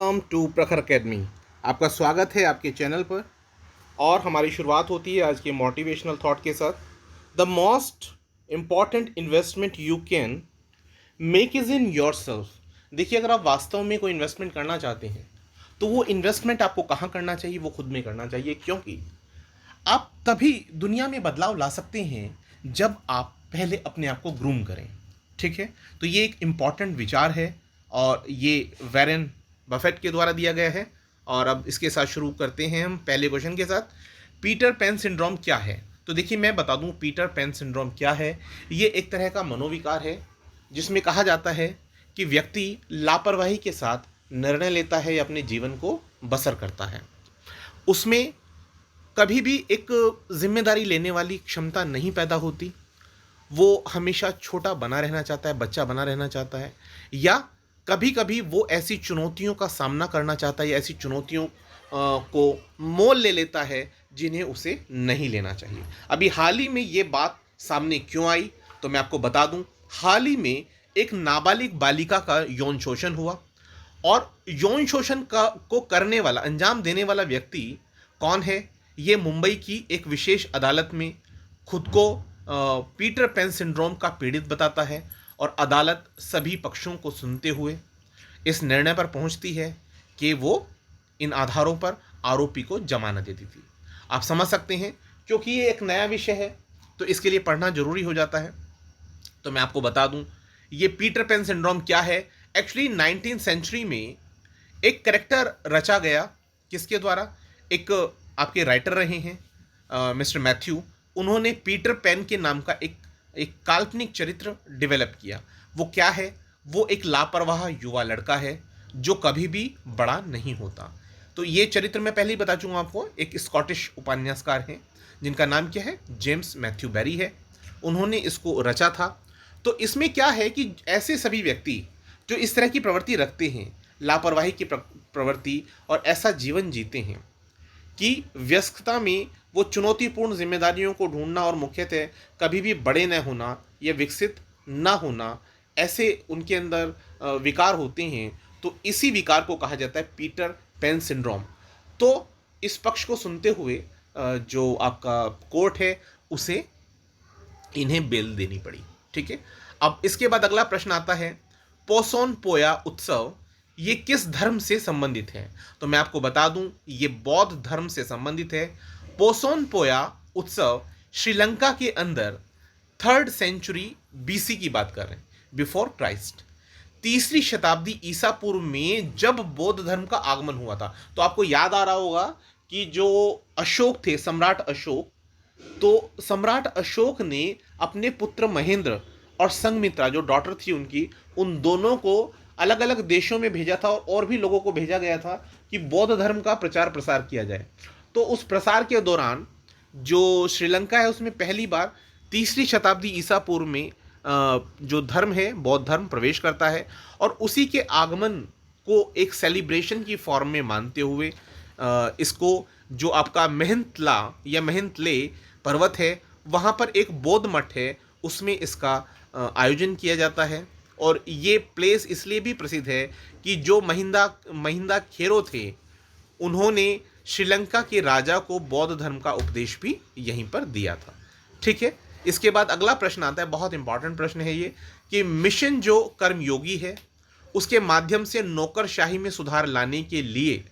Welcome to प्रखर academy. आपका स्वागत है आपके चैनल पर। और हमारी शुरुआत होती है आज के मोटिवेशनल थॉट के साथ। The most important investment you can make is in your self. देखिए, अगर आप वास्तव में कोई इन्वेस्टमेंट करना चाहते हैं तो वो इन्वेस्टमेंट आपको कहाँ करना चाहिए? वो खुद में करना चाहिए, क्योंकि आप तभी दुनिया में बदलाव ला सकते हैं जब आप पहले अपने आप को ग्रूम करें। ठीक है, तो ये एक इम्पॉर्टेंट विचार है और ये वैरेन बफेट के द्वारा दिया गया है। और अब इसके साथ शुरू करते हैं हम पहले क्वेश्चन के साथ। पीटर पैन सिंड्रोम क्या है? तो देखिए, मैं बता दूं पीटर पैन सिंड्रोम क्या है। ये एक तरह का मनोविकार है जिसमें कहा जाता है कि व्यक्ति लापरवाही के साथ निर्णय लेता है या अपने जीवन को बसर करता है। उसमें कभी भी एक जिम्मेदारी लेने वाली क्षमता नहीं पैदा होती। वो हमेशा छोटा बना रहना चाहता है, बच्चा बना रहना चाहता है, या कभी कभी वो ऐसी चुनौतियों का सामना करना चाहता है या ऐसी चुनौतियों को मोल ले लेता है जिन्हें उसे नहीं लेना चाहिए। अभी हाल ही में ये बात सामने क्यों आई, तो मैं आपको बता दूं। हाल ही में एक नाबालिग बालिका का यौन शोषण हुआ, और यौन शोषण का को करने वाला, अंजाम देने वाला व्यक्ति कौन है? ये मुंबई की एक विशेष अदालत में खुद को पीटर पैन सिंड्रोम का पीड़ित बताता है, और अदालत सभी पक्षों को सुनते हुए इस निर्णय पर पहुंचती है कि वो इन आधारों पर आरोपी को जमानत दे देती। आप समझ सकते हैं, क्योंकि ये एक नया विषय है तो इसके लिए पढ़ना जरूरी हो जाता है। तो मैं आपको बता दूं, ये पीटर पैन सिंड्रोम क्या है। एक्चुअली 19th सेंचुरी में एक करेक्टर रचा गया। किसके द्वारा? एक आपके राइटर रहे हैं मिस्टर मैथ्यू। उन्होंने पीटर पैन के नाम का एक एक काल्पनिक चरित्र डेवलप किया। वो क्या है? वो एक लापरवाह युवा लड़का है जो कभी भी बड़ा नहीं होता। तो ये चरित्र मैं पहले ही बता चुका आपको, एक स्कॉटिश उपन्यासकार हैं जिनका नाम क्या है? जेम्स मैथ्यू बैरी है। उन्होंने इसको रचा था। तो इसमें क्या है कि ऐसे सभी व्यक्ति जो इस तरह की प्रवृत्ति रखते हैं, लापरवाही की प्रवृत्ति, और ऐसा जीवन जीते हैं कि व्यस्तता में वो चुनौतीपूर्ण जिम्मेदारियों को ढूंढना और मुख्यतः कभी भी बड़े न होना या विकसित न होना, ऐसे उनके अंदर विकार होते हैं। तो इसी विकार को कहा जाता है पीटर पैन सिंड्रोम। तो इस पक्ष को सुनते हुए जो आपका कोर्ट है उसे इन्हें बेल देनी पड़ी। ठीक है, अब इसके बाद अगला प्रश्न आता है, पोसोन पोया उत्सव ये किस धर्म से संबंधित है? तो मैं आपको बता दूं, ये बौद्ध धर्म से संबंधित है। पोसोन पोया उत्सव श्रीलंका के अंदर 3rd सेंचुरी बीसी की बात कर रहे हैं, बिफोर क्राइस्ट। 3री शताब्दी ईसा पूर्व में जब बौद्ध धर्म का आगमन हुआ था। तो आपको याद आ रहा होगा कि जो अशोक थे, सम्राट अशोक, तो सम्राट अशोक ने अपने पुत्र महेंद्र और संघमित्रा जो डॉटर थी उनकी, उन दोनों को अलग अलग देशों में भेजा था, और भी लोगों को भेजा गया था कि बौद्ध धर्म का प्रचार प्रसार किया जाए। तो उस प्रसार के दौरान जो श्रीलंका है उसमें पहली बार 3री शताब्दी ईसा पूर्व में जो धर्म है, बौद्ध धर्म प्रवेश करता है, और उसी के आगमन को एक सेलिब्रेशन की फॉर्म में मानते हुए इसको, जो आपका मेहंतला या मेहंतले पर्वत है, वहाँ पर एक बौद्ध मठ है, उसमें इसका आयोजन किया जाता है। और ये प्लेस इसलिए भी प्रसिद्ध है कि जो महिंदा खेरो थे, उन्होंने श्रीलंका के राजा को बौद्ध धर्म का उपदेश भी यहीं पर दिया था। ठीक है, इसके बाद अगला प्रश्न आता है, बहुत इंपॉर्टेंट प्रश्न है ये, कि मिशन जो कर्मयोगी है उसके माध्यम से नौकरशाही में सुधार लाने के लिए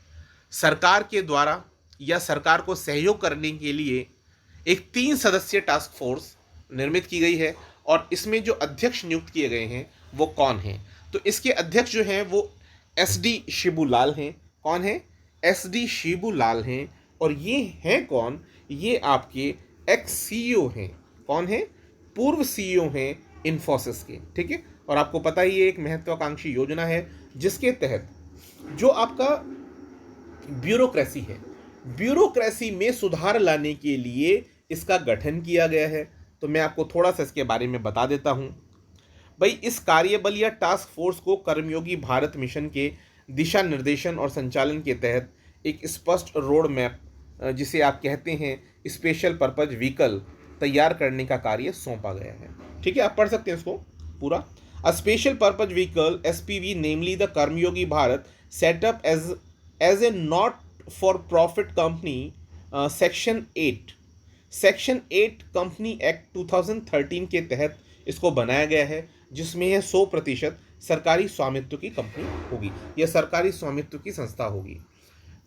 सरकार के द्वारा या सरकार को सहयोग करने के लिए एक 3 सदस्यीय टास्क फोर्स निर्मित की गई है, और इसमें जो अध्यक्ष नियुक्त किए गए हैं वो कौन हैं? तो इसके अध्यक्ष जो हैं वो SD शिबूलाल हैं। कौन है? SD शिबूलाल हैं। और ये हैं कौन? ये आपके एक्स CEO हैं। कौन है? पूर्व CEO हैं इन्फोसिस के। ठीक है, और आपको पता ही ये एक महत्वाकांक्षी योजना है जिसके तहत जो आपका ब्यूरोक्रेसी है, ब्यूरोक्रेसी में सुधार लाने के लिए इसका गठन किया गया है। तो मैं आपको थोड़ा सा इसके बारे में बता देता हूं। भाई, इस कार्यबल या टास्क फोर्स को कर्मयोगी भारत मिशन के दिशा निर्देशन और संचालन के तहत एक स्पष्ट रोड मैप, जिसे आप कहते हैं स्पेशल पर्पज व्हीकल, तैयार करने का कार्य सौंपा गया है। ठीक है, आप पढ़ सकते हैं इसको पूरा। A special purpose vehicle SPV, namely the Karmyogi Bharat setup as a not for profit company, section 8 company act 2013 के तहत इसको बनाया गया है, जिसमें यह 100% सरकारी स्वामित्व की कंपनी होगी, यह सरकारी स्वामित्व की संस्था होगी।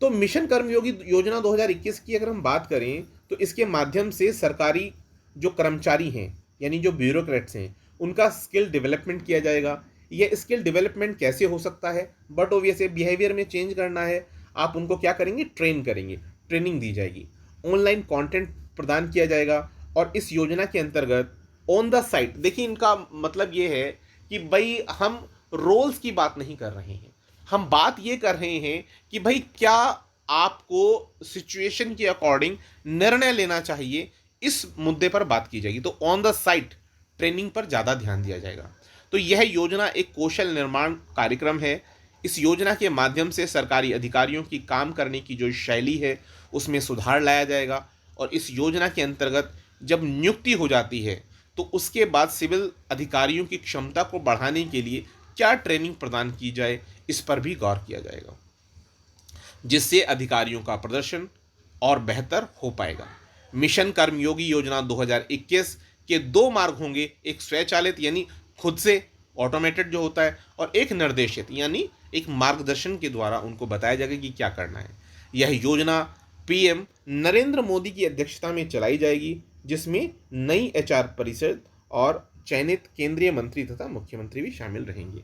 तो मिशन कर्मयोगी योजना 2021 की अगर हम बात करें तो इसके माध्यम से सरकारी जो कर्मचारी हैं यानी जो ब्यूरोक्रेट्स हैं उनका स्किल डेवलपमेंट किया जाएगा। यह स्किल डेवलपमेंट कैसे हो सकता है, बट ऑब्वियसली बिहेवियर में चेंज करना है, आप उनको क्या करेंगे, ट्रेन करेंगे, ट्रेनिंग दी जाएगी, ऑनलाइन कंटेंट प्रदान किया जाएगा। और इस योजना के अंतर्गत ऑन द साइट, देखिए इनका मतलब ये है कि भाई हम रोल्स की बात नहीं कर रहे हैं, हम बात ये कर रहे हैं कि भाई क्या आपको सिचुएशन के अकॉर्डिंग निर्णय लेना चाहिए, इस मुद्दे पर बात की जाएगी। तो ऑन द साइट ट्रेनिंग पर ज़्यादा ध्यान दिया जाएगा। तो यह योजना एक कौशल निर्माण कार्यक्रम है। इस योजना के माध्यम से सरकारी अधिकारियों की काम करने की जो शैली है उसमें सुधार लाया जाएगा। और इस योजना के अंतर्गत जब नियुक्ति हो जाती है तो उसके बाद सिविल अधिकारियों की क्षमता को बढ़ाने के लिए क्या ट्रेनिंग प्रदान की जाए, इस पर भी गौर किया जाएगा, जिससे अधिकारियों का प्रदर्शन और बेहतर हो पाएगा। मिशन कर्मयोगी योजना 2021 के 2 मार्ग होंगे, एक स्वचालित यानी खुद से ऑटोमेटेड जो होता है, और एक निर्देशित यानी एक मार्गदर्शन के द्वारा उनको बताया जाएगा कि क्या करना है। यह योजना पीएम नरेंद्र मोदी की अध्यक्षता में चलाई जाएगी, जिसमें नई एचआर परिषद और चयनित केंद्रीय मंत्री तथा मुख्यमंत्री भी शामिल रहेंगे।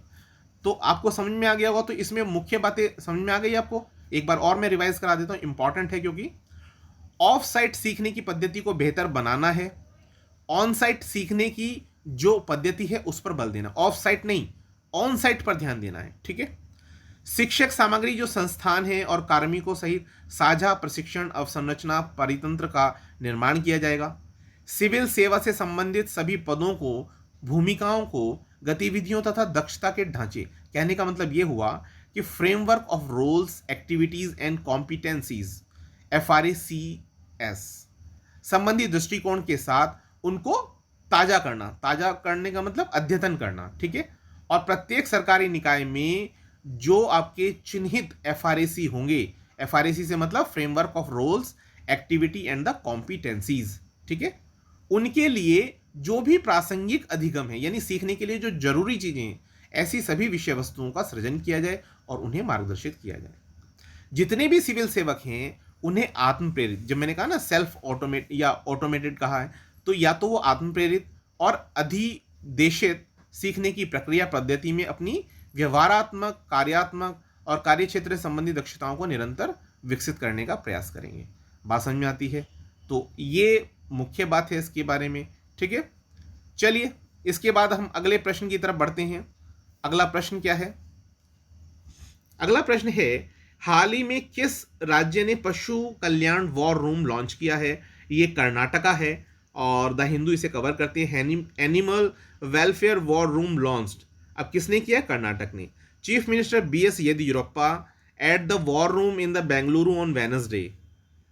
तो आपको समझ में आ गया होगा। तो इसमें मुख्य बातें समझ में आ गई आपको। एक बार और मैं रिवाइज करा देता हूँ, इंपॉर्टेंट है, क्योंकि ऑफ साइट सीखने की पद्धति को बेहतर बनाना है, ऑन साइट सीखने की जो पद्धति है उस पर बल देना, ऑफ साइट नहीं ऑन साइट पर ध्यान देना है, ठीक है। शिक्षक सामग्री जो संस्थान है और कार्मिकों सहित साझा प्रशिक्षण अवसंरचना परितंत्र का निर्माण किया जाएगा। सिविल सेवा से संबंधित सभी पदों को, भूमिकाओं को, गतिविधियों तथा दक्षता के ढांचे, कहने का मतलब ये हुआ कि framework of roles, activities and competencies FRACS संबंधी दृष्टिकोण के साथ उनको ताजा करना, ताजा करने का मतलब अद्यतन करना, ठीक है। और प्रत्येक सरकारी निकाय में जो आपके चिन्हित FRAC होंगे, FRAC से मतलब framework of roles, activity and the competencies, ठीक है, उनके लिए जो भी प्रासंगिक अधिगम है यानी सीखने के लिए जो जरूरी चीजें हैं, ऐसी सभी विषय वस्तुओं का सृजन किया जाए और उन्हें मार्गदर्शित किया जाए। जितने भी सिविल सेवक हैं उन्हें आत्म प्रेरित, जब मैंने कहा ना सेल्फ ऑटोमेट या ऑटोमेटेड कहा है, तो या तो वो आत्म प्रेरित और अधिदेशित सीखने की प्रक्रिया पद्धति में अपनी व्यवहारात्मक, कार्यात्मक और कार्यक्षेत्र संबंधी दक्षताओं को निरंतर विकसित करने का प्रयास करेंगे। बात समझ में आती है। तो ये मुख्य बात है इसके बारे में, ठीक है। चलिए इसके बाद हम अगले प्रश्न की तरफ बढ़ते हैं। अगला प्रश्न क्या है? अगला प्रश्न है, हाल ही में किस राज्य ने पशु कल्याण वॉर रूम लॉन्च किया है? ये कर्नाटका है और द हिंदू इसे कवर करते हैं, animal welfare war room launched. अब किसने किया? कर्नाटक ने। Chief minister BS Yediyurappa at the war room in the Bengaluru on Wednesday,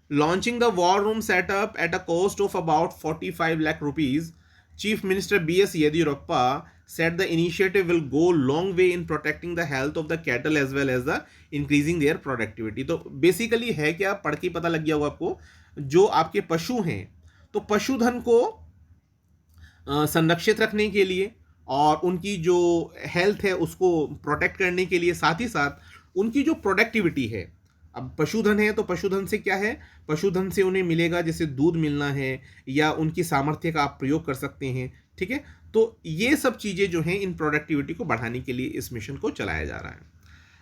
launching the war room setup at a cost of about 45 lakh rupees. Chief Minister BS Yediyurappa said the initiative will go long way in protecting the health of the cattle as well as the increasing their productivity. तो basically है क्या, पढ़ के पता लग गया होगा आपको, जो आपके पशु हैं तो पशुधन को संरक्षित रखने के लिए और उनकी जो हेल्थ है उसको प्रोटेक्ट करने के लिए, साथ ही साथ उनकी जो प्रोडक्टिविटी है। अब पशुधन है तो पशुधन से क्या है, पशुधन से उन्हें मिलेगा जैसे दूध मिलना है या उनकी सामर्थ्य का आप प्रयोग कर सकते हैं, ठीक है। तो ये सब चीज़ें जो हैं इन प्रोडक्टिविटी को बढ़ाने के लिए इस मिशन को चलाया जा रहा है।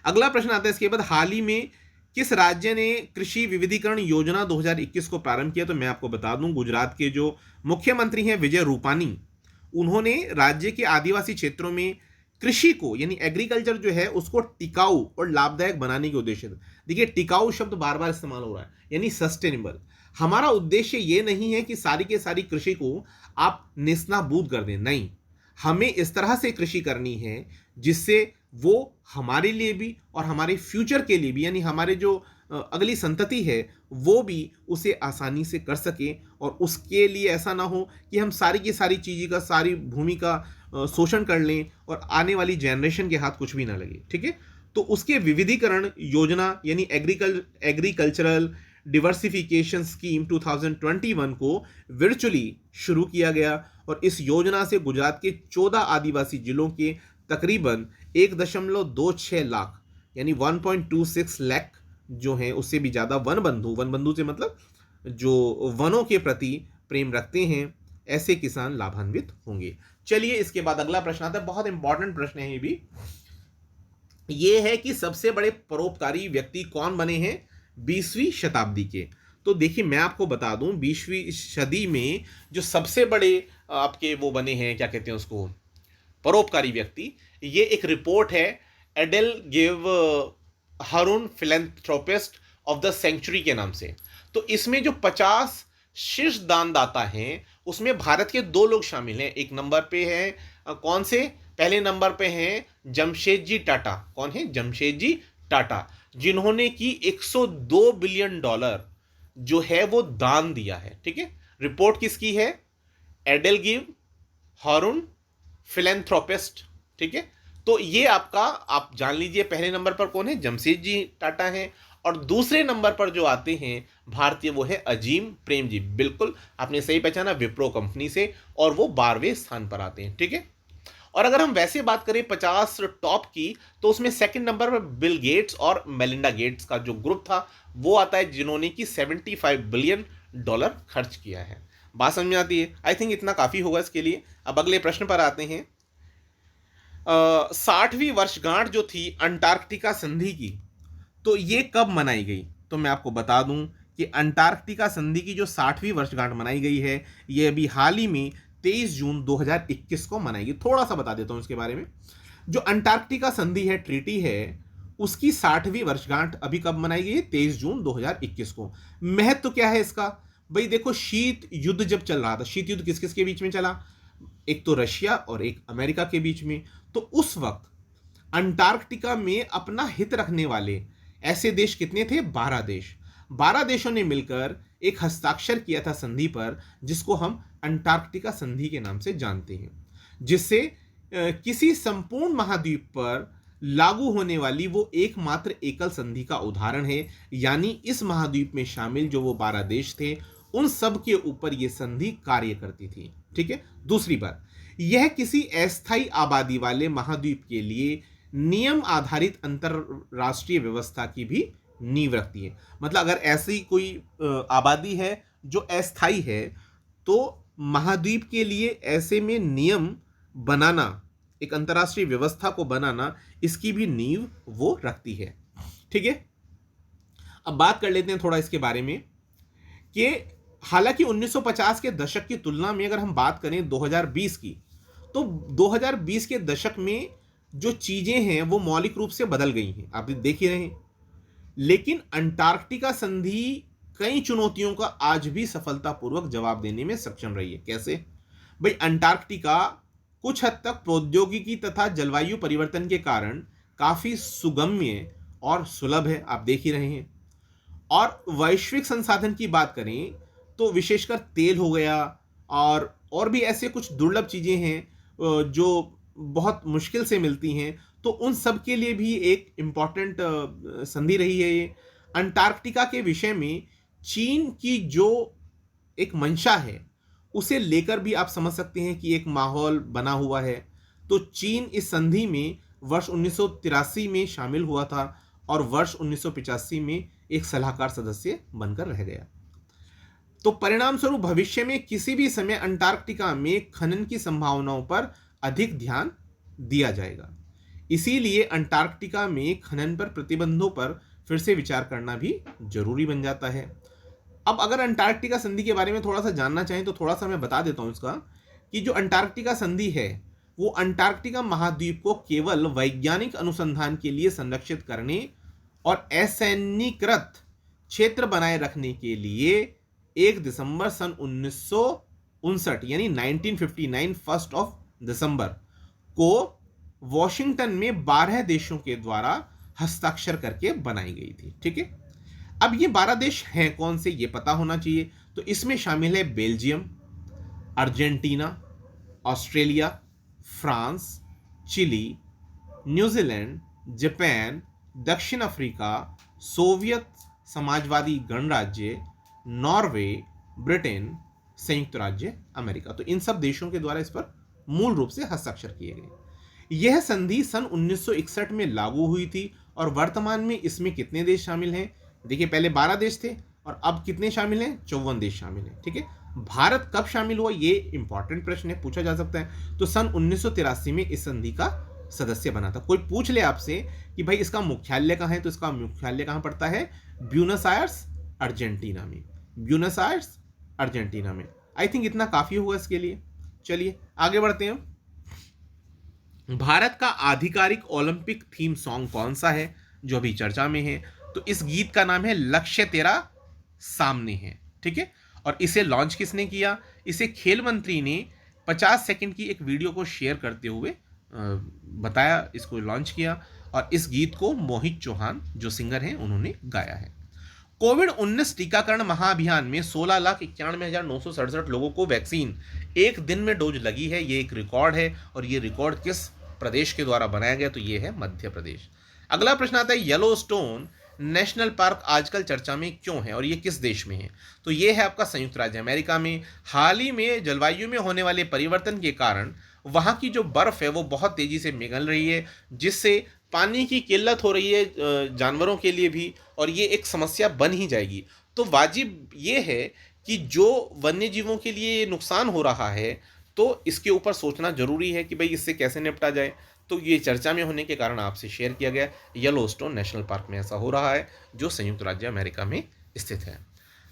अगला प्रश्न आता है इसके बाद, हाल ही में किस राज्य ने कृषि विविधीकरण योजना 2021 को प्रारंभ किया? तो मैं आपको बता दूं, गुजरात के जो मुख्यमंत्री हैं विजय रूपानी, उन्होंने राज्य के आदिवासी क्षेत्रों में कृषि को यानी एग्रीकल्चर जो है उसको टिकाऊ और लाभदायक बनाने के उद्देश्य से, देखिए टिकाऊ शब्द बार बार इस्तेमाल हो रहा है यानी सस्टेनेबल। हमारा उद्देश्य ये नहीं है कि सारी के सारी कृषि को आप नेस्तनाबूद कर दें, नहीं, हमें इस तरह से कृषि करनी है जिससे वो हमारे लिए भी और हमारे फ्यूचर के लिए भी यानी हमारे जो अगली संतति है वो भी उसे आसानी से कर सके, और उसके लिए ऐसा ना हो कि हम सारी की सारी चीज़ें का, सारी भूमि का शोषण कर लें और आने वाली जनरेशन के हाथ कुछ भी ना लगे, ठीक है। तो उसके विविधीकरण योजना यानी एग्रीकल्चरल डिवर्सिफिकेशन स्कीम 2021 को वर्चुअली शुरू किया गया और इस योजना से गुजरात के 14 आदिवासी जिलों के तकरीबन 1.26 लाख यानी 1.26 लाख जो हैं, उससे भी ज़्यादा वन बंधु से मतलब जो वनों के प्रति प्रेम रखते हैं, ऐसे किसान लाभान्वित होंगे। चलिए इसके बाद अगला प्रश्न आता है, बहुत इंपॉर्टेंट प्रश्न है ये भी। ये है कि सबसे बड़े परोपकारी व्यक्ति कौन बने हैं 20वीं शताब्दी के। तो देखिए मैं आपको बता दूं, 20वीं सदी में जो सबसे बड़े आपके वो बने हैं, क्या कहते हैं उसको, परोपकारी व्यक्ति, ये एक रिपोर्ट है EdelGive Hurun philanthropist of the century के नाम से। तो इसमें जो 50 शीर्ष दानदाता हैं उसमें भारत के 2 लोग शामिल हैं। एक नंबर पे हैं कौन से, पहले नंबर पे हैं जमशेदजी टाटा। कौन है? जमशेदजी टाटा, जिन्होंने की $102 बिलियन जो है वो दान दिया है। ठीक है, रिपोर्ट किसकी है? EdelGive Hurun philanthropist. ठीक है, तो ये आपका आप जान लीजिए पहले नंबर पर कौन है, जमशेदजी टाटा हैं, और दूसरे नंबर पर जो आते हैं भारतीय वो है अजीम प्रेमजी। बिल्कुल आपने सही पहचाना, विप्रो कंपनी से, और वो 12वें स्थान पर आते हैं। ठीक है, और अगर हम वैसे बात करें 50 टॉप की, तो उसमें सेकंड नंबर पर बिल गेट्स और मेलिंडा गेट्स का जो ग्रुप था वो आता है, जिन्होंने कि $75 बिलियन खर्च किया है। बात समझ में आती है? आई थिंक इतना काफ़ी होगा इसके लिए। अब अगले प्रश्न पर आते हैं। 60वीं वर्षगांठ जो थी अंटार्कटिका संधि की, तो ये कब मनाई गई? तो मैं आपको बता दूं कि अंटार्कटिका संधि की जो 60वीं वर्षगांठ मनाई गई है, ये अभी हाल ही में 23 जून 2021 को मनाई गई। थोड़ा सा बता देता हूं इसके बारे में। जो अंटार्कटिका संधि है, ट्रीटी है, उसकी 60वीं वर्षगांठ अभी कब मनाई गई है? 23 जून 2021 को। महत्व क्या है इसका? भाई देखो, शीत युद्ध जब चल रहा था, शीत युद्ध किस किस के बीच में चला? एक तो रशिया और एक अमेरिका के बीच में। तो उस वक्त अंटार्कटिका में अपना हित रखने वाले ऐसे देश कितने थे? 12 देश। 12 देशों ने मिलकर एक हस्ताक्षर किया था संधि पर, जिसको हम अंटार्कटिका संधि के नाम से जानते हैं, जिससे किसी संपूर्ण महाद्वीप पर लागू होने वाली वो एकमात्र एकल संधि का उदाहरण है। यानी इस महाद्वीप में शामिल जो वो 12 देश थे, उन सब के ऊपर ये संधि कार्य करती थी। ठीक है, दूसरी बात, यह किसी अस्थायी आबादी वाले महाद्वीप के लिए नियम आधारित अंतरराष्ट्रीय व्यवस्था की भी नींव रखती है। मतलब अगर ऐसी कोई आबादी है जो अस्थायी है, तो महाद्वीप के लिए ऐसे में नियम बनाना, एक अंतरराष्ट्रीय व्यवस्था को बनाना, इसकी भी नींव वो रखती है। ठीक है, अब बात कर लेते हैं थोड़ा इसके बारे में कि हालांकि 1950 के दशक की तुलना में अगर हम बात करें 2020 की, तो 2020 के दशक में जो चीजें हैं वो मौलिक रूप से बदल गई हैं, आप देख ही रहे हैं। लेकिन अंटार्कटिका संधि कई चुनौतियों का आज भी सफलतापूर्वक जवाब देने में सक्षम रही है। कैसे? भाई अंटार्कटिका कुछ हद तक प्रौद्योगिकी तथा जलवायु परिवर्तन के कारण काफी सुगम्य और सुलभ है, आप देख ही रहे हैं। और वैश्विक संसाधन की बात करें तो विशेषकर तेल हो गया, और भी ऐसे कुछ दुर्लभ चीजें हैं जो बहुत मुश्किल से मिलती हैं, तो उन सब के लिए भी एक इम्पॉर्टेंट संधि रही है ये। अंटार्कटिका के विषय में चीन की जो एक मंशा है, उसे लेकर भी आप समझ सकते हैं कि एक माहौल बना हुआ है। तो चीन इस संधि में वर्ष 1983 में शामिल हुआ था और वर्ष 1985 में एक सलाहकार सदस्य बनकर रह गया। तो परिणाम स्वरूप भविष्य में किसी भी समय अंटार्कटिका में खनन की संभावनाओं पर अधिक ध्यान दिया जाएगा। इसीलिए अंटार्कटिका में खनन पर प्रतिबंधों पर फिर से विचार करना भी जरूरी बन जाता है। अब अगर अंटार्कटिका संधि के बारे में थोड़ा सा जानना चाहें तो थोड़ा सा मैं बता देता हूं इसका, कि जो अंटार्कटिका संधि है वो अंटार्कटिका महाद्वीप को केवल वैज्ञानिक अनुसंधान के लिए संरक्षित करने और असैन्यीकृत क्षेत्र बनाए रखने के लिए 1 दिसंबर सन 1959 यानी 1959 1 दिसंबर को वॉशिंगटन में 12 देशों के द्वारा हस्ताक्षर करके बनाई गई थी। ठीक है, अब ये 12 देश हैं कौन से, ये पता होना चाहिए। तो इसमें शामिल है Belgium, Argentina, Australia, France, Chile, New Zealand, Japan, दक्षिण अफ्रीका, सोवियत समाजवादी गणराज्य, नॉर्वे, ब्रिटेन, संयुक्त राज्य अमेरिका। तो इन सब देशों के द्वारा इस पर मूल रूप से हस्ताक्षर किए गए। यह संधि सन 1961 में लागू हुई थी और वर्तमान में इसमें कितने देश शामिल हैं? देखिए, पहले 12 देश थे और अब कितने शामिल हैं? 54 देश शामिल हैं। ठीक है, भारत कब शामिल हुआ, ये इंपॉर्टेंट प्रश्न है, पूछा जा सकता है। तो सन 1983 में इस संधि का सदस्य बना था। कोई पूछ ले आपसे कि भाई इसका मुख्यालय कहाँ है, तो इसका मुख्यालय कहाँ पड़ता है? ब्यूनस आयर्स, अर्जेंटीना में। ब्यूनस आयर्स, अर्जेंटीना में। आई थिंक इतना काफी होगा इसके लिए। चलिए आगे बढ़ते हैं। भारत का आधिकारिक ओलंपिक थीम सॉन्ग कौन सा है जो अभी चर्चा में है? तो इस गीत का नाम है लक्ष्य तेरा सामने है। ठीक है, और इसे लॉन्च किसने किया? इसे खेल मंत्री ने 50 सेकंड की एक वीडियो को शेयर करते हुए बताया, इसको लॉन्च किया। और इस गीत को मोहित चौहान जो सिंगर हैं उन्होंने गाया है। कोविड-19 टीकाकरण महाअभियान में 16,91,967 लोगों को वैक्सीन एक दिन में डोज लगी है। ये एक रिकॉर्ड है और ये रिकॉर्ड किस प्रदेश के द्वारा बनाया गया? तो ये है मध्य प्रदेश। अगला प्रश्न आता है, येलोस्टोन नेशनल पार्क आजकल चर्चा में क्यों है और ये किस देश में है? तो ये है आपका संयुक्त राज्य अमेरिका में। हाल ही में जलवायु में होने वाले परिवर्तन के कारण वहाँ की जो बर्फ़ है वो बहुत तेज़ी से पिघल रही है, जिससे पानी की किल्लत हो रही है जानवरों के लिए भी, और ये एक समस्या बन ही जाएगी। तो वाजिब ये है कि जो वन्य जीवों के लिए ये नुकसान हो रहा है, तो इसके ऊपर सोचना जरूरी है कि भाई इससे कैसे निपटा जाए। तो ये चर्चा में होने के कारण आपसे शेयर किया गया। येलोस्टोन नेशनल पार्क में ऐसा हो रहा है, जो संयुक्त राज्य अमेरिका में स्थित है।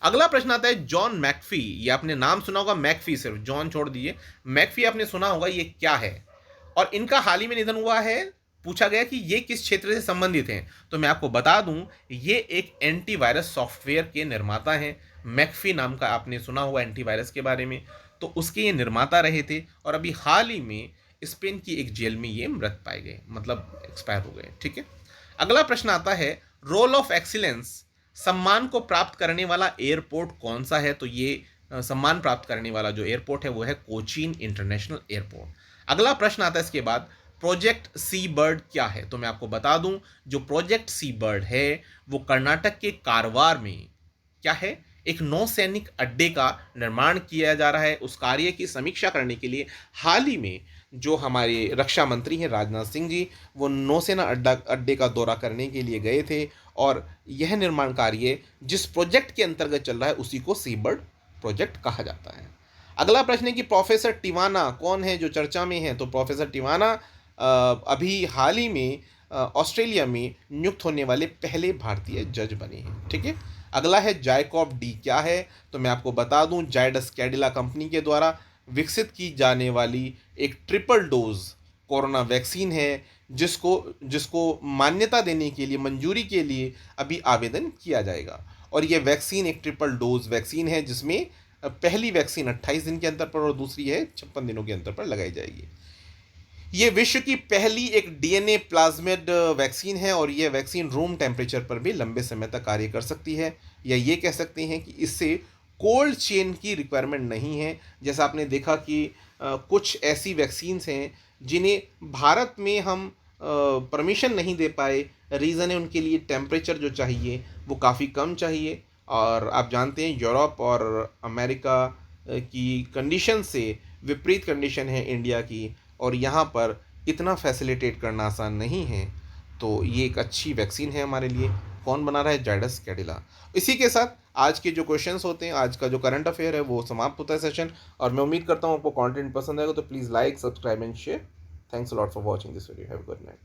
अगला प्रश्न आता है, जॉन मैकफी। ये आपने नाम सुना होगा, मैकफी, सिर्फ जॉन छोड़ दीजिए, मैकफी आपने सुना होगा, ये क्या है? और इनका हाल ही में निधन हुआ है। पूछा गया कि ये किस क्षेत्र से संबंधित हैं, तो मैं आपको बता दूं, ये एक एंटीवायरस सॉफ्टवेयर के निर्माता हैं। मैकफी नाम का आपने सुना हुआ एंटीवायरस के बारे में, तो उसके ये निर्माता रहे थे और अभी हाल ही में स्पेन की एक जेल में ये मृत पाए गए, मतलब एक्सपायर हो गए। ठीक है, अगला प्रश्न आता है, रोल ऑफ एक्सीलेंस सम्मान को प्राप्त करने वाला एयरपोर्ट कौन सा है? तो ये सम्मान प्राप्त करने वाला जो एयरपोर्ट है वो है कोचीन इंटरनेशनल एयरपोर्ट। अगला प्रश्न आता है इसके बाद, प्रोजेक्ट सी बर्ड क्या है? तो मैं आपको बता दूं, जो प्रोजेक्ट सी बर्ड है वो कर्नाटक के कारवार में क्या है, एक नौसैनिक अड्डे का निर्माण किया जा रहा है। उस कार्य की समीक्षा करने के लिए हाल ही में जो हमारे रक्षा मंत्री हैं राजनाथ सिंह जी, वो नौसेना अड्डे का दौरा करने के लिए गए थे, और यह निर्माण कार्य जिस प्रोजेक्ट के अंतर्गत चल रहा है उसी को सी बर्ड प्रोजेक्ट कहा जाता है। अगला प्रश्न है कि प्रोफेसर टिवाना कौन है जो चर्चा में है? तो प्रोफेसर टिवाना अभी हाल ही में ऑस्ट्रेलिया में नियुक्त होने वाले पहले भारतीय जज बने हैं। ठीक है, अगला है जायकॉब डी क्या है? तो मैं आपको बता दूं, जायडस कैडिला कंपनी के द्वारा विकसित की जाने वाली एक ट्रिपल डोज कोरोना वैक्सीन है, जिसको मान्यता देने के लिए, मंजूरी के लिए अभी आवेदन किया जाएगा। और यह वैक्सीन एक ट्रिपल डोज वैक्सीन है, जिसमें पहली वैक्सीन 28 दिन के अंतर पर और दूसरी है 56 दिनों के अंतर पर लगाई जाएगी। ये विश्व की पहली एक डीएनए प्लाज्मिड वैक्सीन है और यह वैक्सीन रूम टेम्परेचर पर भी लंबे समय तक कार्य कर सकती है, या ये कह सकते हैं कि इससे कोल्ड चेन की रिक्वायरमेंट नहीं है। जैसा आपने देखा कि कुछ ऐसी वैक्सीन्स हैं जिन्हें भारत में हम परमिशन नहीं दे पाए। रीज़न है उनके लिए टेम्परेचर जो चाहिए वो काफ़ी कम चाहिए, और आप जानते हैं यूरोप और अमेरिका की कंडीशन से विपरीत कंडीशन है इंडिया की, और यहाँ पर इतना फैसिलिटेट करना आसान नहीं है। तो ये एक अच्छी वैक्सीन है हमारे लिए। कौन बना रहा है? जायडस कैडिला। इसी के साथ आज के जो क्वेश्चंस होते हैं, आज का जो करंट अफेयर है वो समाप्त होता है सेशन, और मैं उम्मीद करता हूँ आपको कंटेंट पसंद आएगा। तो please like, subscribe and share. Thanks a lot for watching this video. Have a good night.